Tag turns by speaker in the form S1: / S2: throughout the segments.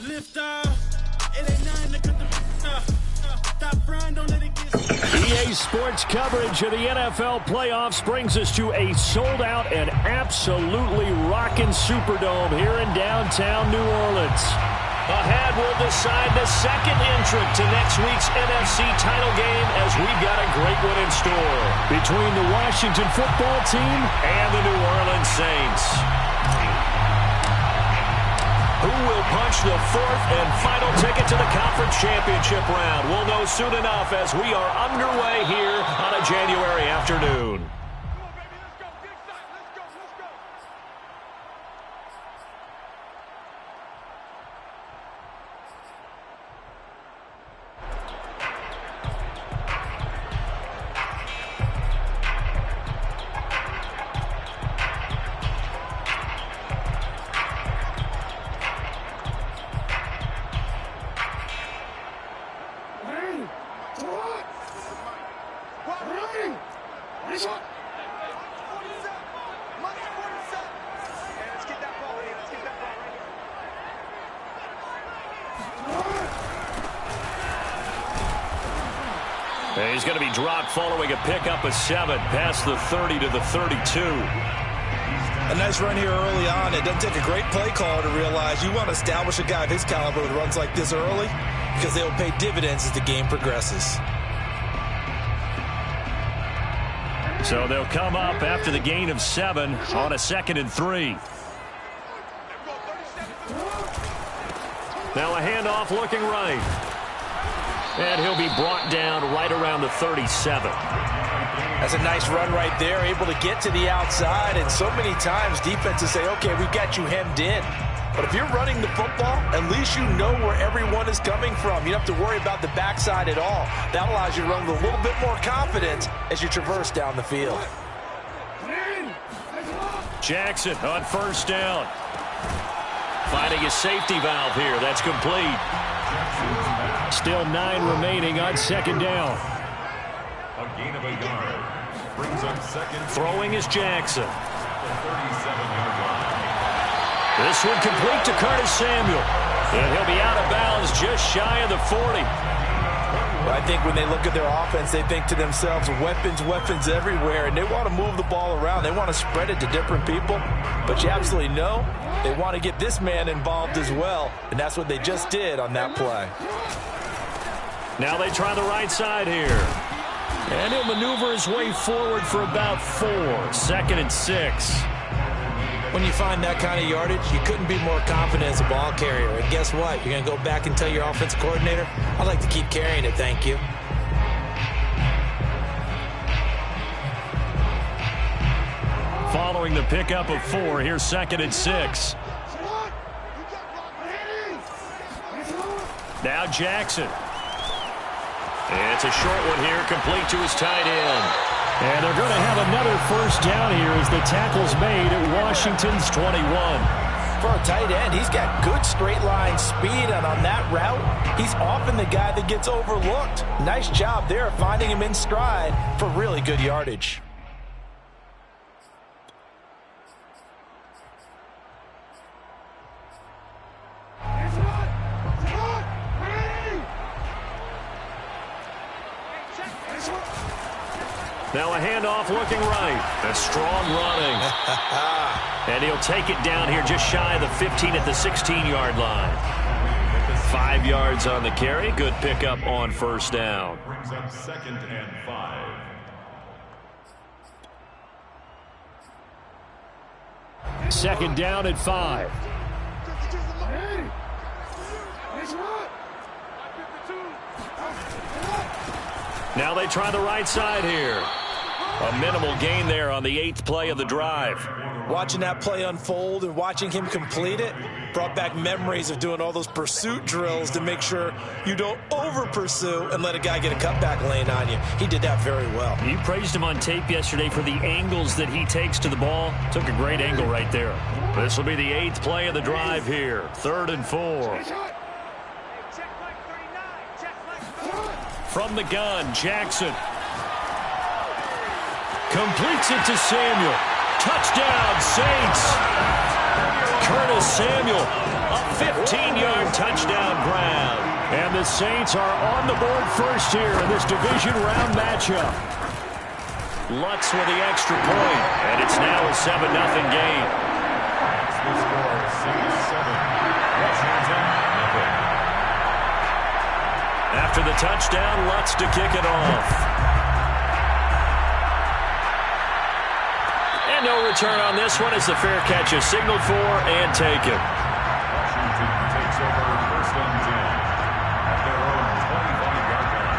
S1: EA Sports coverage of the NFL playoffs brings us to a sold-out and absolutely rocking Superdome here in downtown New Orleans. Ahead, we'll decide the second entrant to next week's NFC title game as we've got a great one in store between the Washington football team and the New Orleans Saints. Who will punch the fourth and final ticket to the conference championship round? We'll know soon enough as we are underway here on a January afternoon. He's going to be dropped following a pickup of 7 past the 30 to the 32.
S2: A nice run here early on. It doesn't take a great play caller to realize you want to establish a guy of his caliber with runs like this early because they will pay dividends as the game progresses.
S1: So they'll come up after the gain of 7 on a 2nd and 3. Now a handoff looking right. And he'll be brought down right around the 37.
S2: That's a nice run right there, able to get to the outside. And so many times defenses say, okay, we got you hemmed in. But if you're running the football, at least you know where everyone is coming from. You don't have to worry about the backside at all. That allows you to run with a little bit more confidence as you traverse down the field.
S1: Jackson on first down. Finding a safety valve here. That's complete. Still 9 remaining on 2nd down.
S3: A gain of a yard. Brings up 2nd.
S1: Throwing is Jackson.
S3: The 37-yard line.
S1: This one complete to Curtis Samuel. And he'll be out of bounds just shy of the 40.
S2: Well, I think when they look at their offense, they think to themselves, weapons, weapons everywhere, and they want to move the ball around. They want to spread it to different people. But you absolutely know they want to get this man involved as well, and that's what they just did on that play.
S1: Now they try the right side here. And he'll maneuver his way forward for about 4. 2nd and 6.
S2: When you find that kind of yardage, you couldn't be more confident as a ball carrier. And guess what? You're going to go back and tell your offensive coordinator, I'd like to keep carrying it, thank you.
S1: Following the pickup of 4, here's 2nd and 6. Now Jackson. And it's a short one here, complete to his tight end. And they're going to have another first down here as the tackle's made at Washington's 21.
S2: For a tight end, he's got good straight line speed, and on that route, he's often the guy that gets overlooked. Nice job there finding him in stride for really good yardage.
S1: Now a handoff looking right. A strong running. And he'll take it down here just shy of the 15 at the 16-yard line. 5 yards on the carry. Good pickup on first down.
S3: Brings up 2nd and 5.
S1: Second down at 5. Now they try the right side here. A minimal gain there on the 8th play of the drive.
S2: Watching that play unfold and watching him complete it brought back memories of doing all those pursuit drills to make sure you don't over-pursue and let a guy get a cutback lane on you. He did that very well.
S1: You praised him on tape yesterday for the angles that he takes to the ball. Took a great angle right there. This will be the 8th play of the drive here. 3rd and 4. From the gun, Jackson. Completes it to Samuel. Touchdown, Saints. Curtis Samuel, a 15-yard touchdown. the Saints are on the board first here in this division round matchup. Lutz with the extra point, and it's now a 7-0 game.
S3: The score, Saints 7, Washington 0.
S1: After the touchdown, Lutz to kick it off. And no return on this one as the fair catch is signaled for and taken.
S3: Washington takes over first and 10 at their own 25-yard line.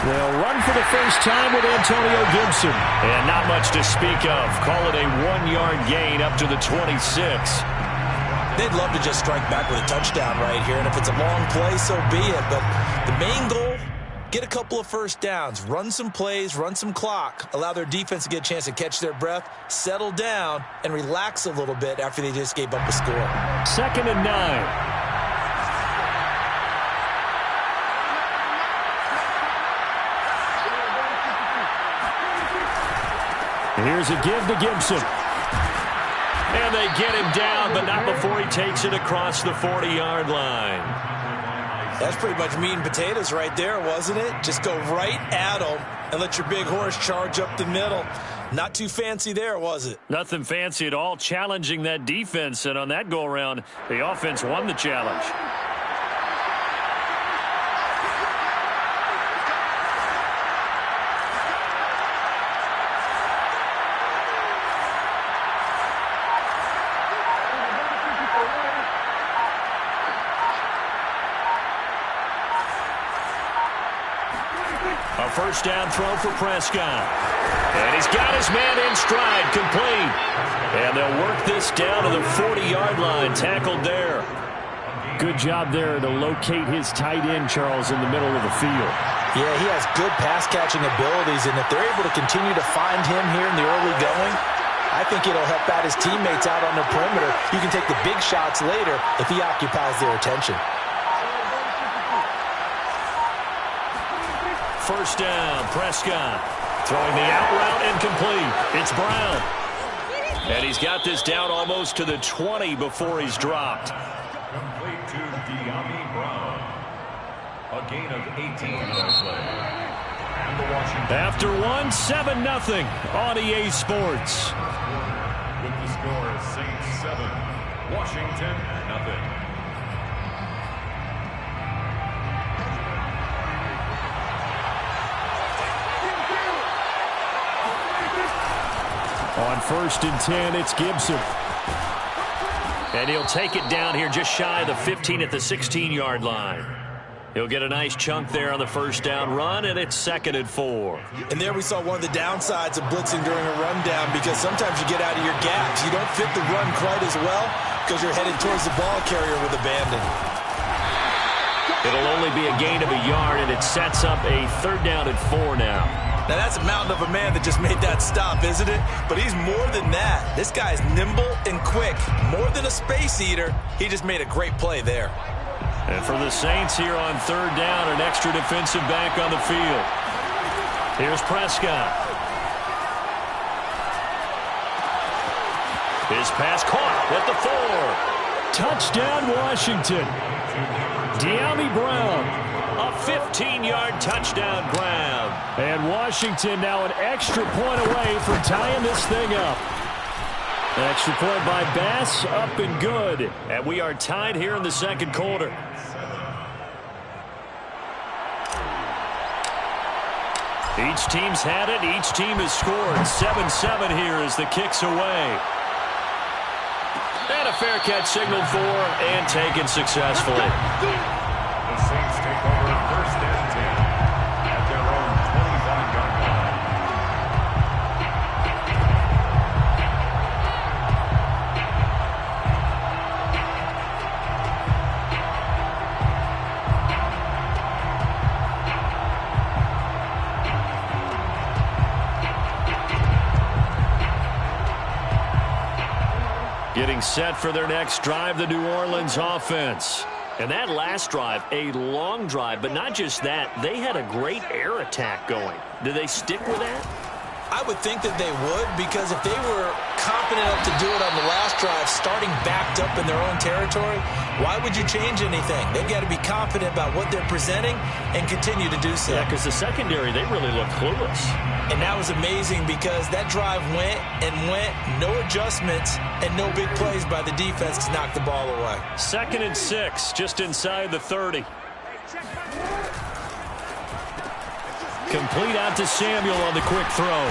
S1: They'll run for the first time with Antonio Gibson. And not much to speak of. Call it a 1-yard gain up to the 26.
S2: They'd love to just strike back with a touchdown right here, and if it's a long play, so be it. But the main goal, get a couple of first downs, run some plays, run some clock, allow their defense to get a chance to catch their breath, settle down, and relax a little bit after they just gave up a score.
S1: 2nd and 9. Here's a give to Gibson. And they get him down, but not before he takes it across the 40-yard line.
S2: That's pretty much meat and potatoes right there, wasn't it? Just go right at them and let your big horse charge up the middle. Not too fancy there, was it?
S1: Nothing fancy at all, challenging that defense. And on that go-around, the offense won the challenge. A first down throw for Prescott. And he's got his man in stride, complete. And they'll work this down to the 40-yard line, tackled there. Good job there to locate his tight end, Charles, in the middle of the field.
S2: Yeah, he has good pass-catching abilities, and if they're able to continue to find him here in the early going, I think it'll help out his teammates out on the perimeter. You can take the big shots later if he occupies their attention.
S1: First down, Prescott. Throwing the out route incomplete. It's Brown. And he's got this down almost to the 20 before he's dropped.
S3: Complete to De'Ami Brown. A gain of 18 on the play. And the Washington.
S1: After 7-0 on EA Sports.
S3: With the score, Saints 7, Washington 0.
S1: On 1st and 10, it's Gibson. And he'll take it down here just shy of the 15 at the 16-yard line. He'll get a nice chunk there on the first down run, and it's 2nd and 4.
S2: And there we saw one of the downsides of blitzing during a rundown, because sometimes you get out of your gaps. You don't fit the run quite as well because you're headed towards the ball carrier with abandon.
S1: It'll only be a gain of a yard, and it sets up a 3rd down and 4 now.
S2: Now, that's a mountain of a man that just made that stop, isn't it? But he's more than that. This guy's nimble and quick. More than a space eater. He just made a great play there.
S1: And for the Saints here on 3rd down, an extra defensive back on the field. Here's Prescott. His pass caught at the 4. Touchdown, Washington. De'Ami Brown. A 15-yard touchdown grab. And Washington now an extra point away from tying this thing up. Extra point by Bass, up and good. And we are tied here in the 2nd quarter. Each team's had it. Each team has scored. 7-7 here as the kick's away. And a fair catch signaled for and taken successfully.
S3: The Saints take over 1st and 10 at their own 25-yard line.
S1: Getting set for their next drive, the New Orleans offense. And that last drive, a long drive, but not just that. They had a great air attack going. Do they stick with that?
S2: I would think that they would, because if they were confident enough to do it on the last drive, starting backed up in their own territory, why would you change anything? They've got to be confident about what they're presenting and continue to do so.
S1: Yeah, because the secondary, they really look clueless.
S2: And that was amazing because that drive went and went, no adjustments, and no big plays by the defense to knock the ball away.
S1: 2nd and 6, just inside the 30. Complete out to Samuel on the quick throw.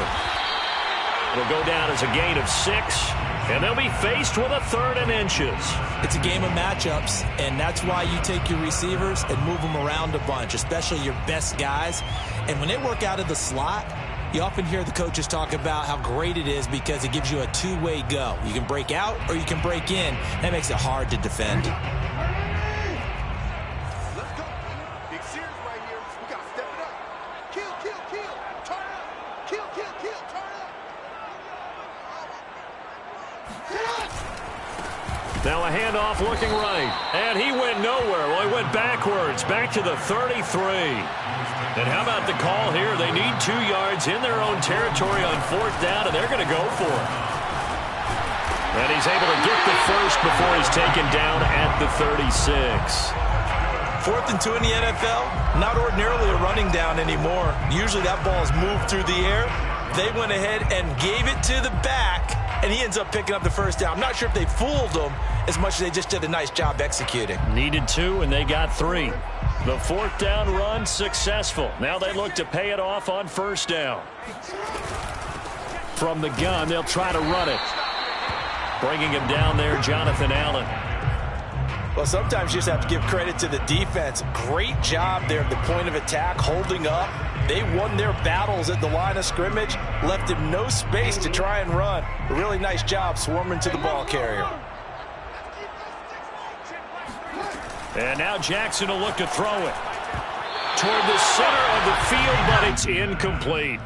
S1: It'll go down as a gain of 6, and they'll be faced with a 3rd and inches.
S2: It's a game of matchups, and that's why you take your receivers and move them around a bunch, especially your best guys. And when they work out of the slot, you often hear the coaches talk about how great it is because it gives you a two-way go. You can break out or you can break in. That makes it hard to defend.
S1: Now a handoff looking right. And he went nowhere. Well, he went backwards. Back to the 33. And how about the call here? They need 2 yards in their own territory on 4th down, and they're going to go for it. And he's able to get the first before he's taken down at the 36.
S2: 4th and 2 in the NFL, not ordinarily a running down anymore. Usually that ball is moved through the air. They went ahead and gave it to the back, and he ends up picking up the first down. I'm not sure if they fooled him as much as they just did a nice job executing.
S1: Needed 2, and they got 3. The 4th down run successful. Now they look to pay it off on 1st down. From the gun, they'll try to run it. Bringing him down there, Jonathan Allen.
S2: Well, sometimes you just have to give credit to the defense. Great job there at the point of attack, holding up. They won their battles at the line of scrimmage, left him no space to try and run. A really nice job swarming to the ball carrier.
S1: And now Jackson will look to throw it toward the center of the field, but it's incomplete.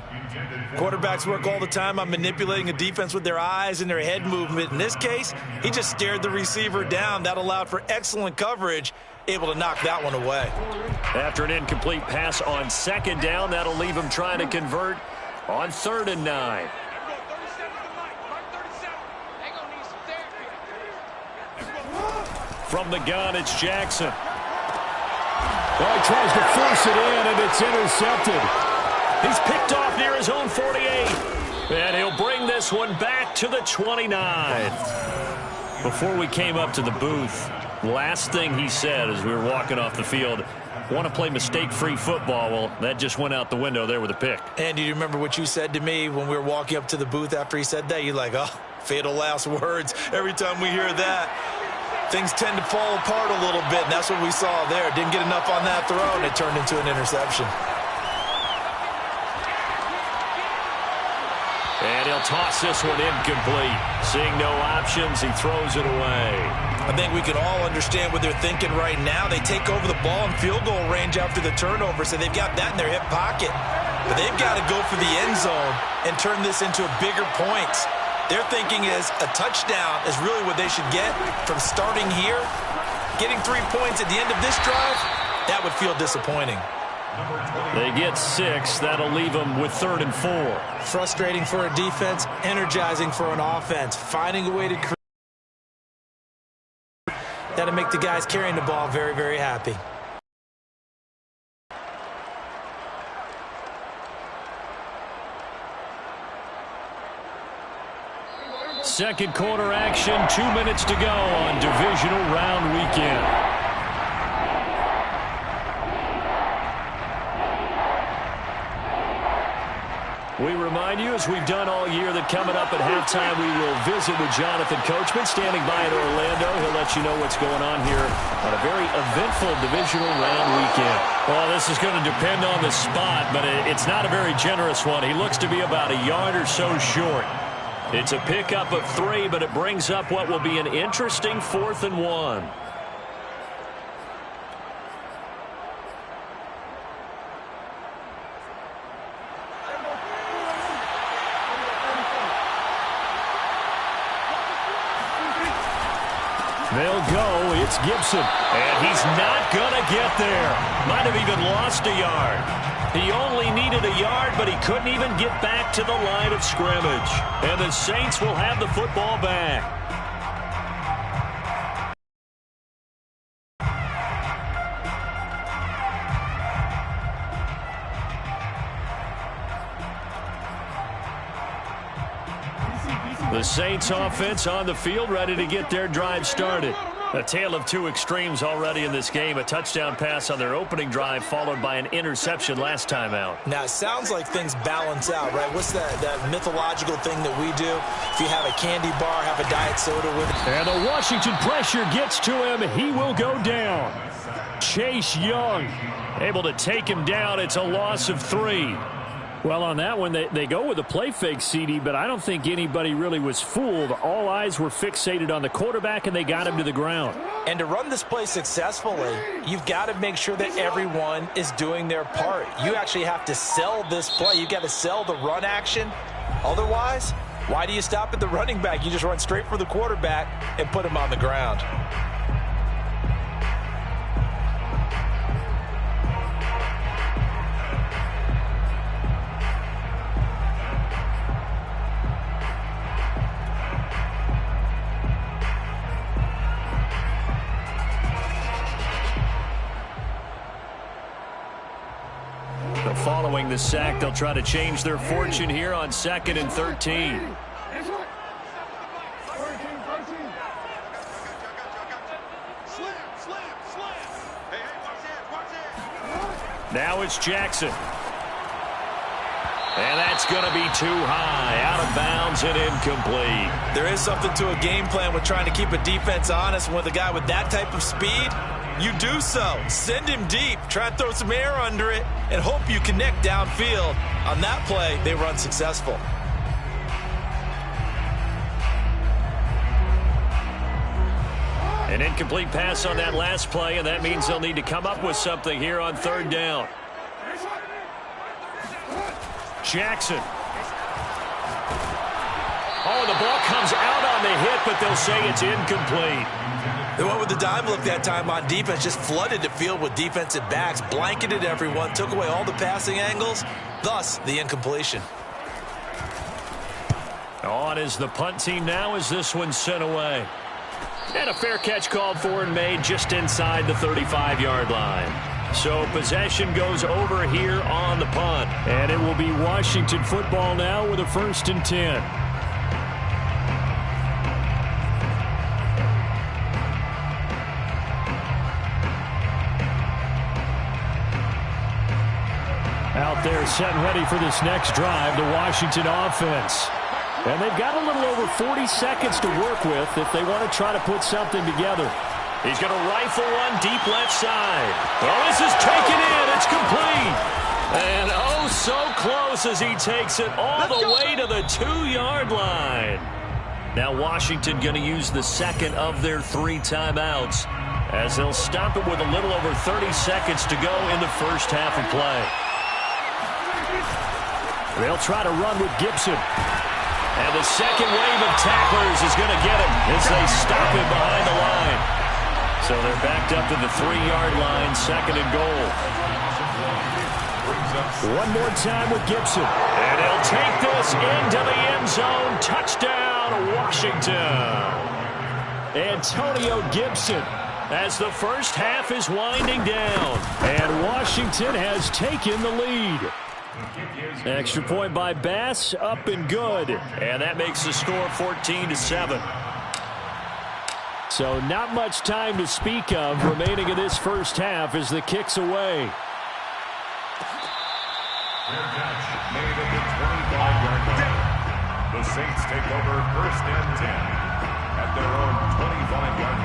S2: Quarterbacks work all the time on manipulating a defense with their eyes and their head movement. In this case, he just stared the receiver down. That allowed for excellent coverage, able to knock that one away.
S1: After an incomplete pass on 2nd down, that'll leave him trying to convert on 3rd and 9. From the gun, it's Jackson.
S4: Well, he tries to force it in, and it's intercepted.
S1: He's picked off near his own 48. And he'll bring this one back to the 29. Before we came up to the booth, last thing he said as we were walking off the field, want to play mistake-free football. Well, that just went out the window there with a pick.
S2: And do you remember what you said to me when we were walking up to the booth after he said that? You're like, oh, fatal last words. Every time we hear that, things tend to fall apart a little bit, and that's what we saw there. Didn't get enough on that throw, and it turned into an interception.
S1: And he'll toss this one incomplete. Seeing no options, he throws it away.
S2: I think we can all understand what they're thinking right now. They take over the ball in field goal range after the turnover, so they've got that in their hip pocket. But they've got to go for the end zone and turn this into a bigger point. Their thinking is a touchdown is really what they should get from starting here. Getting 3 points at the end of this drive, that would feel disappointing.
S1: They get 6. That'll leave them with 3rd and 4.
S2: Frustrating for a defense, energizing for an offense. Finding a way to create that'll make the guys carrying the ball very, very happy.
S1: Second quarter action, 2 minutes to go on divisional round weekend. We remind you, as we've done all year, that coming up at halftime, we will visit with Jonathan Coachman, standing by in Orlando. He'll let you know what's going on here on a very eventful divisional round weekend. Well, this is going to depend on the spot, but it's not a very generous one. He looks to be about a yard or so short. It's a pickup of 3, but it brings up what will be an interesting 4th and 1. They'll go. It's Gibson. And he's not going to get there. Might have even lost a yard. He only needed a yard, but he couldn't even get back to the line of scrimmage. And the Saints will have the football back. The Saints offense on the field, ready to get their drive started. A tale of two extremes already in this game. A touchdown pass on their opening drive, followed by an interception last time out.
S2: Now, it sounds like things balance out, right? What's that mythological thing that we do? If you have a candy bar, have a diet soda with it.
S1: And the Washington pressure gets to him. He will go down. Chase Young able to take him down. It's a loss of 3. Well, on that one, they go with a play fake, CD, but I don't think anybody really was fooled. All eyes were fixated on the quarterback, and they got him to the ground.
S2: And to run this play successfully, you've got to make sure that everyone is doing their part. You actually have to sell this play. You've got to sell the run action. Otherwise, why do you stop at the running back? You just run straight for the quarterback and put him on the ground.
S1: Following the sack, they'll try to change their fortune here on 2nd and 13. Now it's Jackson. And that's going to be too high, out of bounds and incomplete.
S2: There is something to a game plan with trying to keep a defense honest. With a guy with that type of speed, you do so. Send him deep, try and throw some air under it, and hope you connect downfield. On that play, they were unsuccessful.
S1: An incomplete pass on that last play, and that means they'll need to come up with something here on 3rd down. Jackson. Oh, the ball comes out on the hit, but they'll say it's incomplete.
S2: They went with the dime look that time on defense, just flooded the field with defensive backs, blanketed everyone, took away all the passing angles, thus the incompletion.
S1: On is the punt team now as this one's sent away. And a fair catch called for and made just inside the 35-yard line. So possession goes over here on the punt. And it will be Washington football now with a 1st and 10. Out there set and ready for this next drive, the Washington offense. And they've got a little over 40 seconds to work with if they want to try to put something together. He's going to rifle one deep left side. Oh, this is taken in. It's complete. And oh, so close as he takes it all the way to the 2-yard line. Now Washington going to use the second of their 3 timeouts as they'll stop it with a little over 30 seconds to go in the first half of play. They'll try to run with Gibson. And the second wave of tacklers is going to get him as they stop him behind the line. So they're backed up to the 3-yard line, 2nd and goal. One more time with Gibson. And he'll take this into the end zone. Touchdown, Washington. Antonio Gibson as the first half is winding down. And Washington has taken the lead. Extra point by Bass, up and good. And that makes the score 14-7. So not much time to speak of remaining in this first half as the kick's away.
S3: Made at the 25-yard line. The Saints take over 1st and 10 at their own 25-yard line.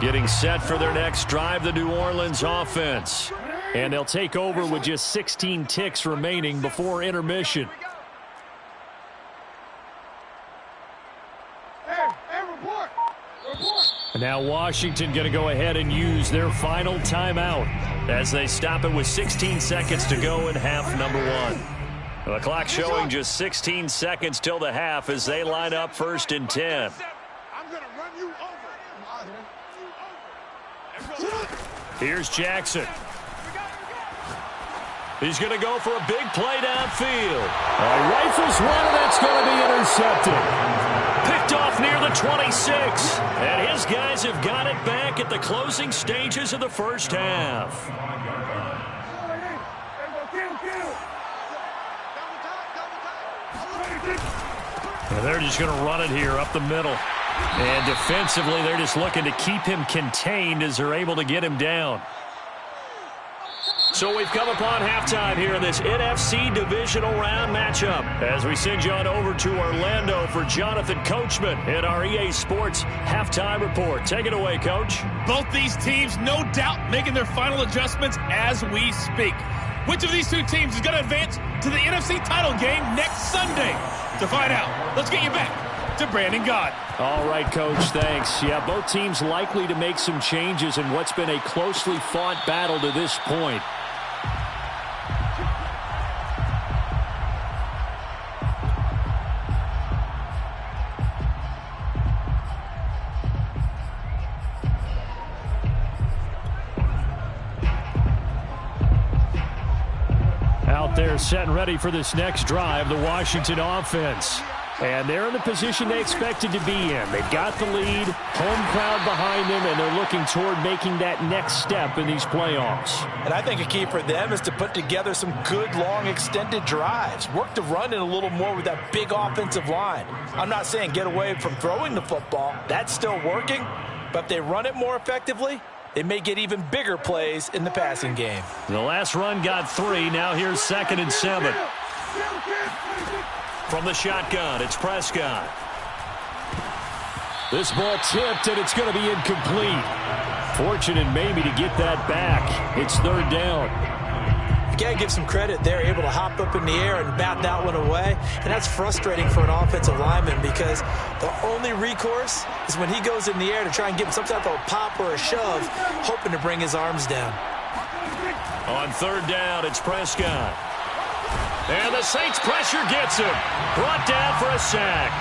S1: Getting set for their next drive, the New Orleans offense. And they'll take over with just 16 ticks remaining before intermission. Now Washington going to go ahead and use their final timeout as they stop it with 16 seconds to go in half number 1. The clock showing just 16 seconds till the half as they line up 1st and 10. Here's Jackson. He's going to go for a big play downfield.
S4: Rifles one, and that's going to be intercepted.
S1: Picked off near the 26. And his guys have got it back at the closing stages of the first half. And they're just going to run it here up the middle. And defensively, they're just looking to keep him contained as they're able to get him down. So we've come upon halftime here in this NFC Divisional Round matchup as we send you on over to Orlando for Jonathan Coachman in our EA Sports Halftime Report. Take it away, Coach.
S5: Both these teams, no doubt, making their final adjustments as we speak. Which of these two teams is going to advance to the NFC title game next Sunday? To find out, let's get you back to Brandon Gott.
S1: All right, Coach, thanks. Yeah, both teams likely to make some changes in what's been a closely fought battle to this point. Out there set and ready for this next drive, the Washington offense. And they're in the position they expected to be in. They've got the lead, home crowd behind them, and they're looking toward making that next step in these playoffs.
S2: And I think a key for them is to put together some good, long, extended drives. Work to run it a little more with that big offensive line. I'm not saying get away from throwing the football. That's still working. But if they run it more effectively, they may get even bigger plays in the passing game.
S1: The last run got 3. Now here's 2nd and 7. From the shotgun, it's Prescott. This ball tipped, and it's going to be incomplete. Fortunate maybe to get that back. It's 3rd down.
S2: You got to give some credit. They're able to hop up in the air and bat that one away. And that's frustrating for an offensive lineman because the only recourse is when he goes in the air to try and get some type of a pop or a shove, hoping to bring his arms down.
S1: On 3rd down, it's Prescott. And the Saints pressure gets him. Brought down for a sack.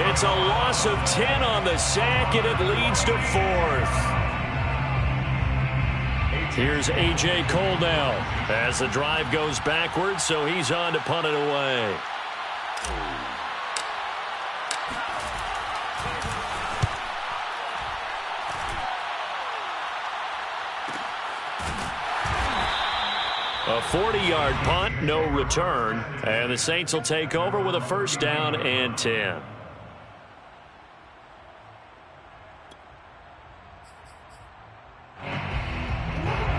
S1: It's a loss of 10 on the sack, and it leads to 4th. Here's A.J. Cole now as the drive goes backwards, so he's on to punt it away. A 40-yard punt, no return, and the Saints will take over with a 1st down and 10.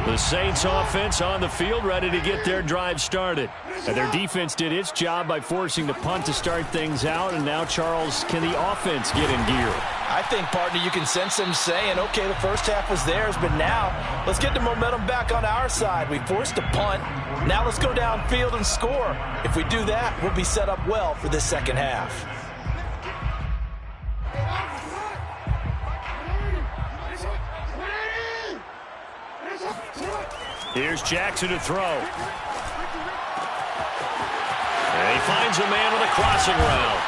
S1: The Saints offense on the field ready to get their drive started. And their defense did its job by forcing the punt to start things out. And now, Charles, can the offense get in gear?
S2: I think, partner, you can sense them saying, okay, the first half was theirs, but now let's get the momentum back on our side. We forced a punt. Now let's go downfield and score. If we do that, we'll be set up well for this second half.
S1: Here's Jackson to throw. And he finds a man with a crossing route.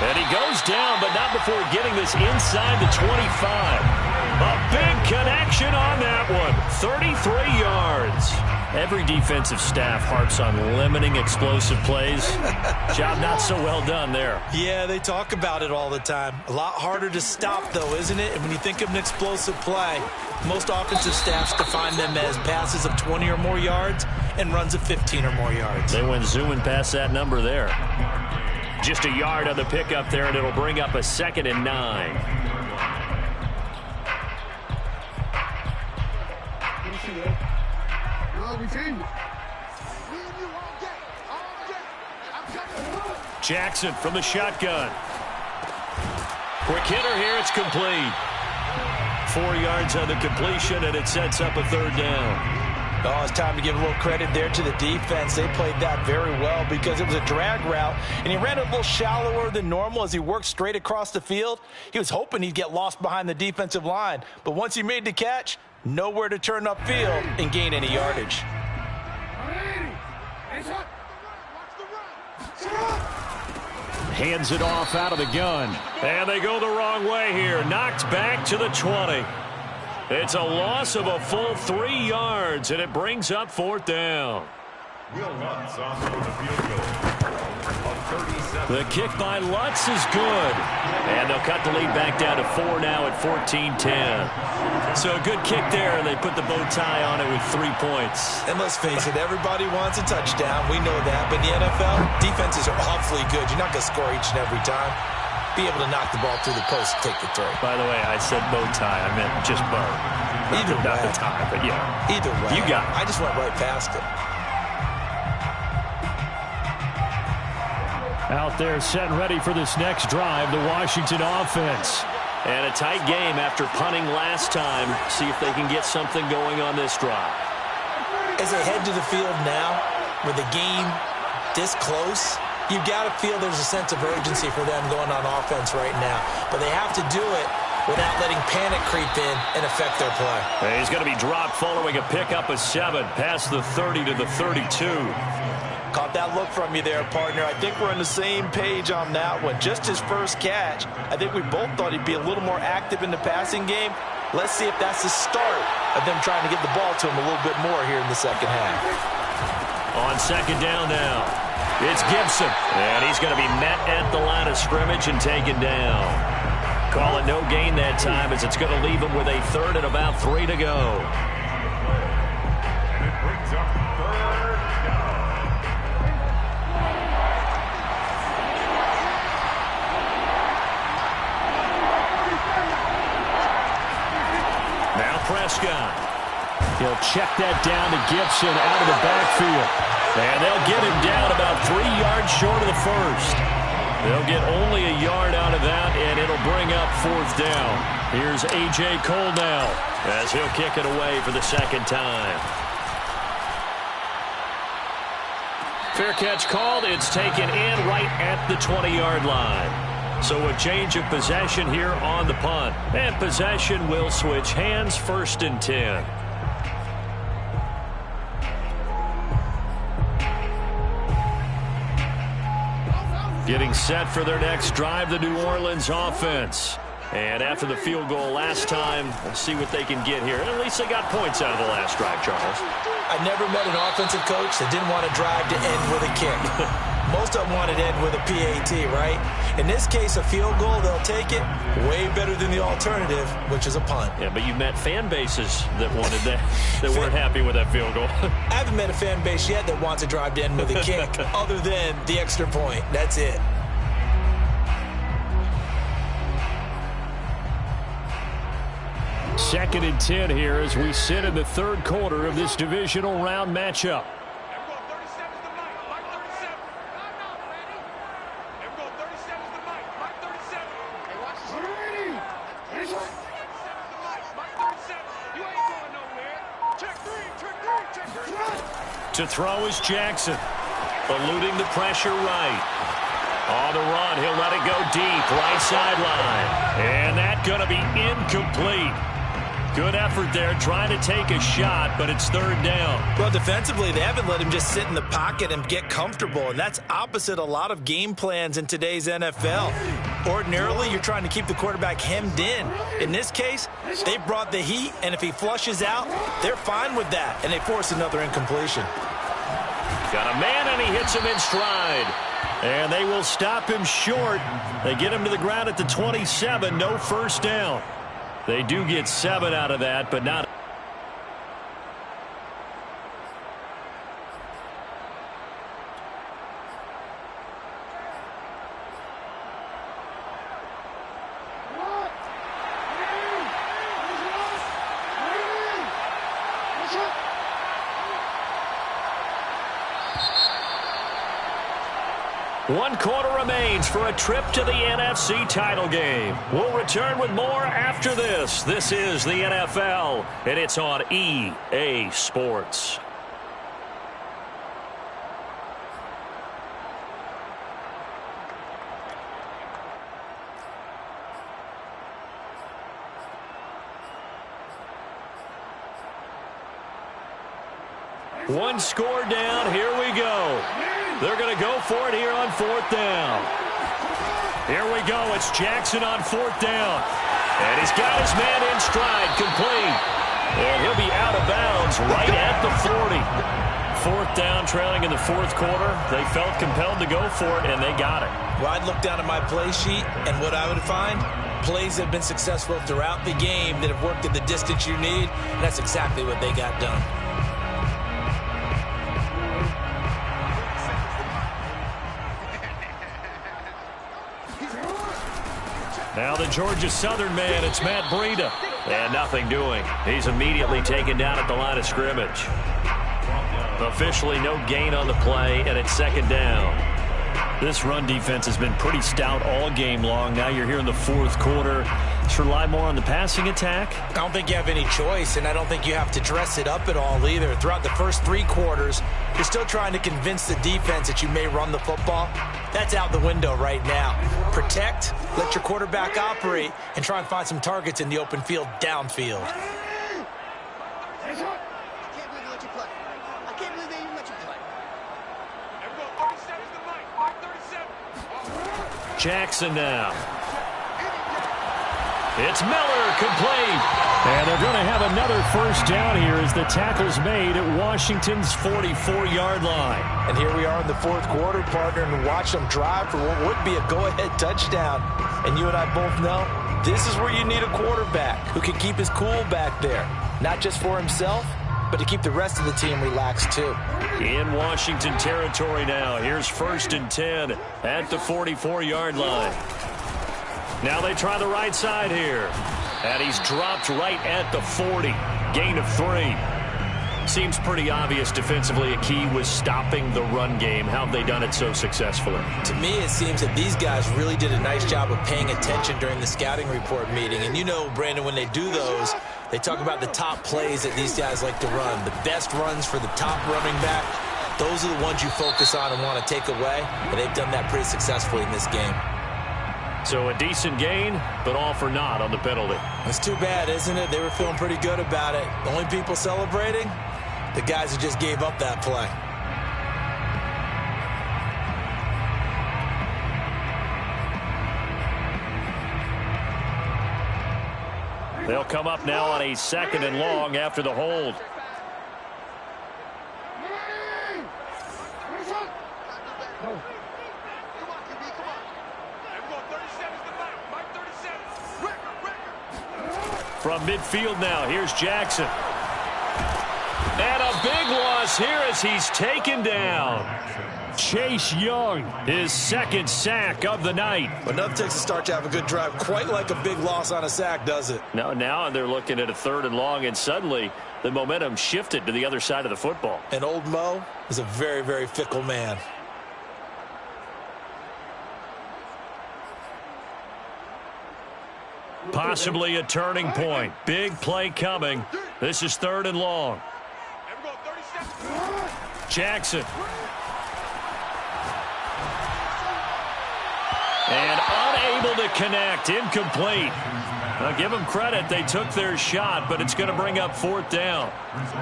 S1: And he goes down, but not before getting this inside the 25. A big connection on that one. 33 yards. Every defensive staff harps on limiting explosive plays. Job not so well done there.
S2: Yeah, they talk about it all the time. A lot harder to stop, though, isn't it? And when you think of an explosive play, most offensive staffs define them as passes of 20 or more yards and runs of 15 or more yards.
S1: They went zooming past that number there. Just a yard on the pickup there, and it'll bring up a 2nd and 9. Jackson from the shotgun. Quick hitter here, it's complete. 4 yards on the completion, and it sets up a 3rd down.
S2: Oh, it's time to give a little credit there to the defense. They played that very well because it was a drag route, and he ran it a little shallower than normal as he worked straight across the field. He was hoping he'd get lost behind the defensive line, but once he made the catch, nowhere to turn upfield and gain any yardage.
S1: Hands it off out of the gun. And they go the wrong way here. Knocked back to the 20. It's a loss of a full 3 yards, and it brings up 4th down.
S3: Will Lutz on for the field goal.
S1: The kick by Lutz is good. And they'll cut the lead back down to 4 now at 14-10. So a good kick there, and they put the bow tie on it with 3 points.
S2: And let's face it, everybody wants a touchdown. We know that. But in the NFL, defenses are awfully good. You're not going to score each and every time. Be able to knock the ball through the post and take the throw.
S1: By the way, I said bow tie. I meant just bow.
S2: Either way.
S1: Not the tie, but yeah.
S2: Either way.
S1: You got it.
S2: I just went right past it.
S1: Out there set and ready for this next drive, the Washington offense. And a tight game after punting last time. See if they can get something going on this drive.
S2: As they head to the field now, with the game this close, you've got to feel there's a sense of urgency for them going on offense right now. But they have to do it without letting panic creep in and affect their play.
S1: And he's going to be dropped following a pickup of 7 past the 30 to the 32.
S2: Caught that look from you there, partner. I think we're on the same page on that one. Just his first catch. I think we both thought he'd be a little more active in the passing game. Let's see if that's the start of them trying to get the ball to him a little bit more here in the second half.
S1: On 2nd down now, it's Gibson. And he's going to be met at the line of scrimmage and taken down. Call it no gain that time as it's going to leave him with a 3rd and about 3 to go.
S3: And it brings up 3rd down.
S1: Now Prescott. He'll check that down to Gibson out of the backfield. And they'll get him down about 3 yards short of the first. They'll get only a yard out of that, and it'll bring up 4th down. Here's A.J. Cole now as he'll kick it away for the 2nd time. Fair catch called. It's taken in right at the 20-yard line. So a change of possession here on the punt. And possession will switch hands, 1st and 10. Getting set for their next drive, the New Orleans offense. And after the field goal last time, we'll see what they can get here. At least they got points out of the last drive, Charles.
S2: I never met an offensive coach that didn't want to drive to end with a kick. Most of them wanted to end with a PAT, right? In this case, a field goal, they'll take it. Way better than the alternative, which is a punt.
S1: Yeah, but you met fan bases that wanted that, that weren't happy with that field goal.
S2: I haven't met a fan base yet that wants to drive to end with a kick other than the extra point. That's it.
S1: Second and 10 here as we sit in the 3rd quarter of this divisional round matchup. To throw is Jackson, eluding the pressure right. On the run, he'll let it go deep, right sideline. And that's going to be incomplete. Good effort there, trying to take a shot, but it's 3rd down.
S2: Well, defensively, they haven't let him just sit in the pocket and get comfortable, and that's opposite a lot of game plans in today's NFL. Ordinarily, you're trying to keep the quarterback hemmed in. In this case, they brought the heat, and if he flushes out, they're fine with that, and they force another incompletion.
S1: Got a man, and he hits him in stride. And they will stop him short. They get him to the ground at the 27, no 1st down. They do get 7 out of that, but not. 1 quarter remains for a trip to the NFC title game. We'll return with more after this. This is the NFL, and it's on EA Sports. One score down. Here we go. They're going to go for it here on 4th down. Here we go. It's Jackson on 4th down. And he's got his man in stride, complete. And he'll be out of bounds right at the 40. 4th down, trailing in the 4th quarter. They felt compelled to go for it, and they got it.
S2: Well, I'd look down at my play sheet, and what I would find, plays that have been successful throughout the game that have worked at the distance you need, and that's exactly what they got done.
S1: Now the Georgia Southern man, it's Matt Breida. And nothing doing. He's immediately taken down at the line of scrimmage. Officially no gain on the play, and it's 2nd down. This run defense has been pretty stout all game long. Now you're here in the 4th quarter. Let's rely more on the passing attack.
S2: I don't think you have any choice, and I don't think you have to dress it up at all either. Throughout the first 3 quarters, you're still trying to convince the defense that you may run the football. That's out the window right now. Protect, let your quarterback operate, and try and find some targets in the open field downfield.
S1: Jackson now. It's Miller, complete. And they're going to have another 1st down here as the tackle's made at Washington's 44-yard line.
S2: And here we are in the 4th quarter, partner, and watch them drive for what would be a go-ahead touchdown. And you and I both know this is where you need a quarterback who can keep his cool back there, not just for himself, but to keep the rest of the team relaxed too.
S1: In Washington territory now. Here's 1st and 10 at the 44-yard line. Now they try the right side here. And he's dropped right at the 40. Gain of 3. Seems pretty obvious defensively a key was stopping the run game. How have they done it so successfully?
S2: To me, it seems that these guys really did a nice job of paying attention during the scouting report meeting. And you know, Brandon, when they do those, they talk about the top plays that these guys like to run. The best runs for the top running back. Those are the ones you focus on and want to take away. And they've done that pretty successfully in this game.
S1: So a decent gain, but all for naught on the penalty.
S2: It's too bad, isn't it? They were feeling pretty good about it. The only people celebrating, the guys who just gave up that play.
S1: They'll come up now on a 2nd and long after the hold. From midfield now, here's Jackson. And a big loss here as he's taken down. Chase Young, his 2nd sack of the night.
S2: But enough takes a start to have a good drive. Quite like a big loss on a sack, does it?
S1: Now they're looking at a 3rd and long, and suddenly the momentum shifted to the other side of the football.
S2: And old Mo is a very, very fickle man.
S1: Possibly a turning point. Big play coming. This is 3rd and long. Jackson. And unable to connect. Incomplete. Now give them credit. They took their shot, but it's going to bring up 4th down.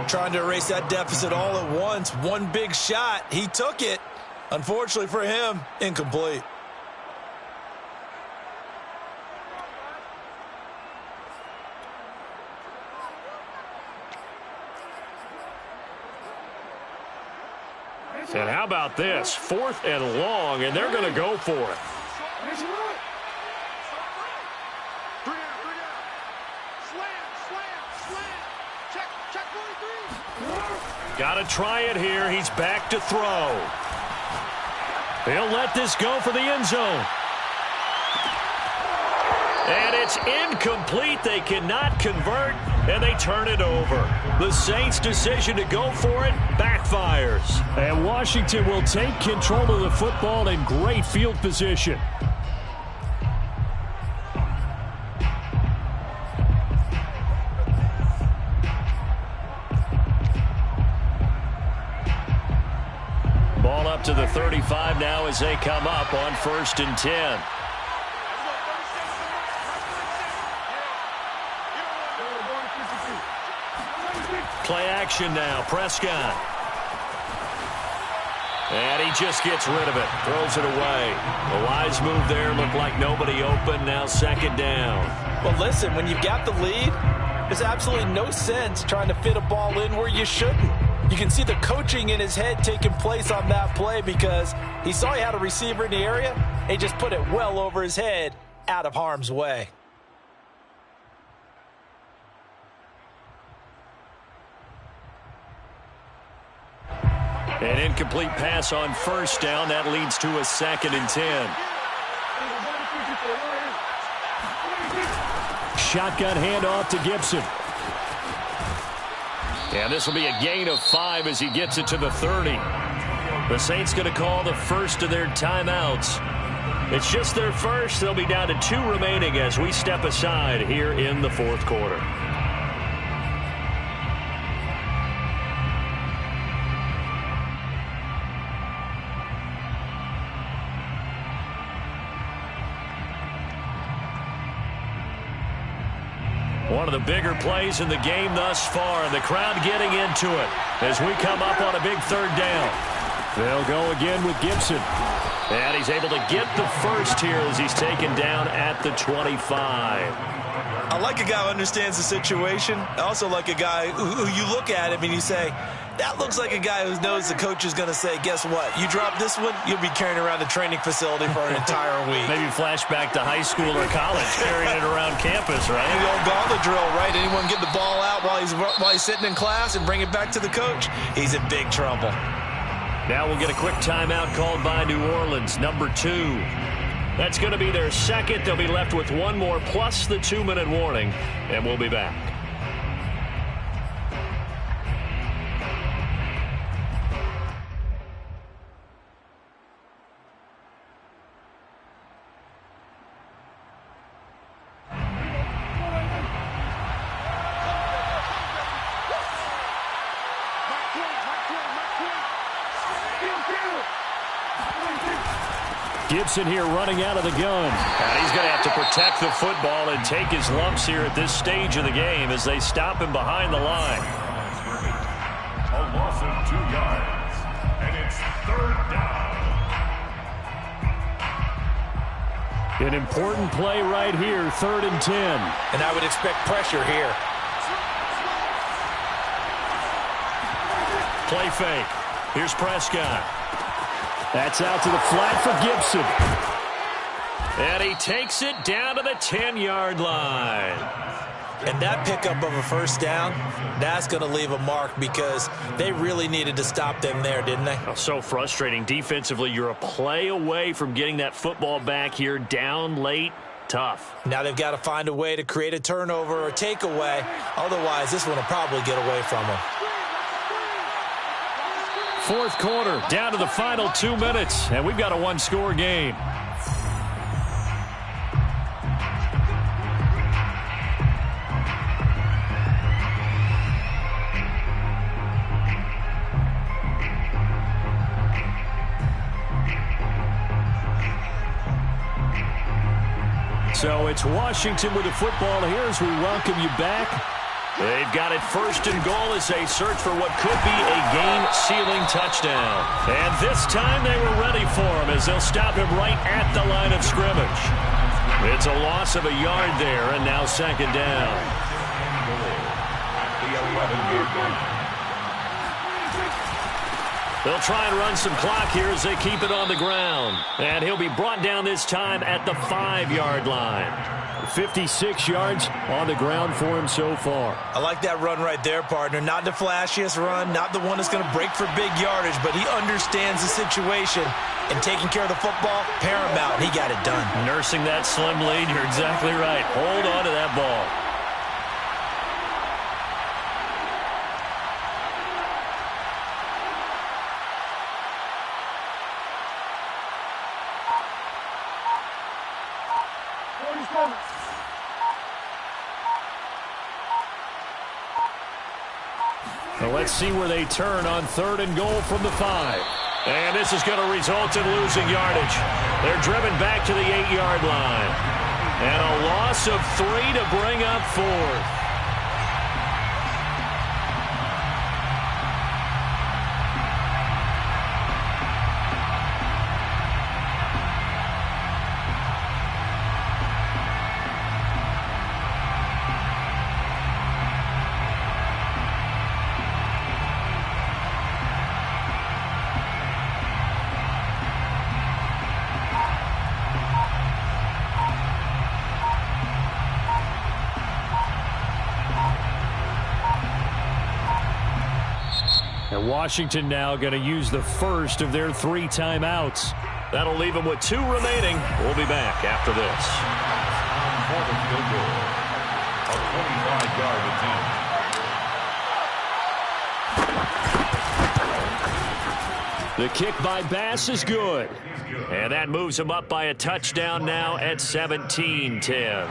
S2: Trying to erase that deficit all at once. One big shot. He took it. Unfortunately for him, incomplete.
S1: And how about this? 4th and long, and they're going to go for it. Got to try it here. He's back to throw. He'll let this go for the end zone. And it's incomplete. They cannot convert, and they turn it over. The Saints' decision to go for it backfires.
S4: And Washington will take control of the football in great field position.
S1: Ball up to the 35 now as they come up on 1st and 10. Play action now. Prescott. And he just gets rid of it. Throws it away. A wise move there. Looked like nobody open. Now 2nd down.
S2: Well, listen, when you've got the lead, there's absolutely no sense trying to fit a ball in where you shouldn't. You can see the coaching in his head taking place on that play because he saw he had a receiver in the area. And he just put it well over his head out of harm's way.
S1: An incomplete pass on 1st down. That leads to a 2nd and 10.
S4: Shotgun handoff to Gibson.
S1: And this will be a gain of 5 as he gets it to the 30. The Saints going to call the first of their timeouts. It's just their first. They'll be down to 2 remaining as we step aside here in the 4th quarter. One of the bigger plays in the game thus far, and the crowd getting into it as we come up on a big 3rd down.
S4: They'll go again with Gibson.
S1: And he's able to get the first here as he's taken down at the 25.
S2: I like a guy who understands the situation. I also like a guy who you look at him and you say, that looks like a guy who knows the coach is going to say, guess what? You drop this one, you'll be carrying around the training facility for an entire week.
S1: Maybe flashback to high school or college, carrying it around campus, right?
S2: And the old gauntlet drill, right? Anyone get the ball out while he's sitting in class and bring it back to the coach? He's in big trouble.
S1: Now we'll get a quick timeout called by New Orleans, number 2. That's going to be their 2nd. They'll be left with 1 more plus the 2-minute warning, and we'll be back.
S4: Gibson here running out of the gun.
S1: And he's going to have to protect the football and take his lumps here at this stage of the game as they stop him behind the line.
S3: A loss of 2 yards, and it's 3rd down.
S4: An important play right here, 3rd and 10.
S2: And I would expect pressure here.
S1: Play fake. Here's Prescott.
S4: That's out to the flat for Gibson.
S1: And he takes it down to the 10-yard line.
S2: And that pickup of a 1st down, that's going to leave a mark because they really needed to stop them there, didn't they?
S1: Oh, so frustrating. Defensively, you're a play away from getting that football back here down late. Tough.
S2: Now they've got to find a way to create a turnover or takeaway. Otherwise, this one will probably get away from them.
S4: 4th quarter, down to the final 2 minutes, and we've got a 1-score game. So it's Washington with the football here as we welcome you back.
S1: They've got it 1st and goal as they search for what could be a game-sealing touchdown. And this time they were ready for him as they'll stop him right at the line of scrimmage. It's a loss of a yard there, and now 2nd down. They'll try and run some clock here as they keep it on the ground. And he'll be brought down this time at the 5-yard line. 56 yards on the ground for him so far.
S2: I like that run right there, partner. Not the flashiest run, not the one that's going to break for big yardage, but he understands the situation, and taking care of the football, paramount, and he got it done.
S1: Nursing that slim lead, you're exactly right. Hold on to that ball. Well, let's see where they turn on 3rd and goal from the 5. And this is going to result in losing yardage. They're driven back to the 8-yard line. And a loss of 3 to bring up 4th. And Washington now going to use the first of their 3 timeouts. That'll leave them with 2 remaining. We'll be back after this. The kick by Bass is good. And that moves him up by a touchdown now at 17-10.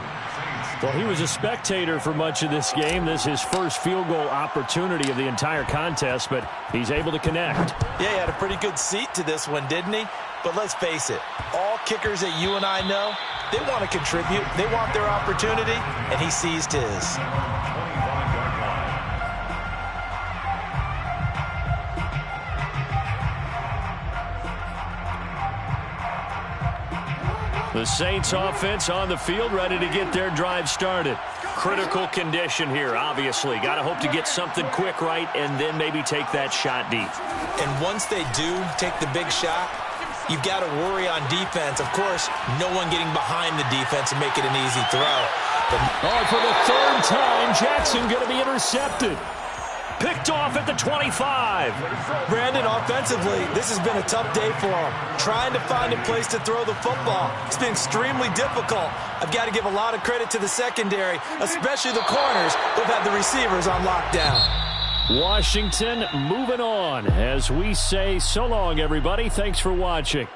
S1: Well, he was a spectator for much of this game. This is his first field goal opportunity of the entire contest, but he's able to connect.
S2: Yeah, he had a pretty good seat to this one, didn't he? But let's face it, all kickers that you and I know, they want to contribute. They want their opportunity, and he seized his.
S1: The Saints offense on the field, ready to get their drive started. Critical condition here, obviously. Got to hope to get something quick right and then maybe take that shot deep.
S2: And once they do take the big shot, you've got to worry on defense. Of course, no one getting behind the defense and make it an easy throw. But
S1: for the 3rd time, Jackson going to be intercepted. Picked off at the 25.
S2: Brandon, offensively, this has been a tough day for him. Trying to find a place to throw the football. It's been extremely difficult. I've got to give a lot of credit to the secondary, especially the corners who've had the receivers on lockdown.
S1: Washington moving on as we say so long, everybody. Thanks for watching.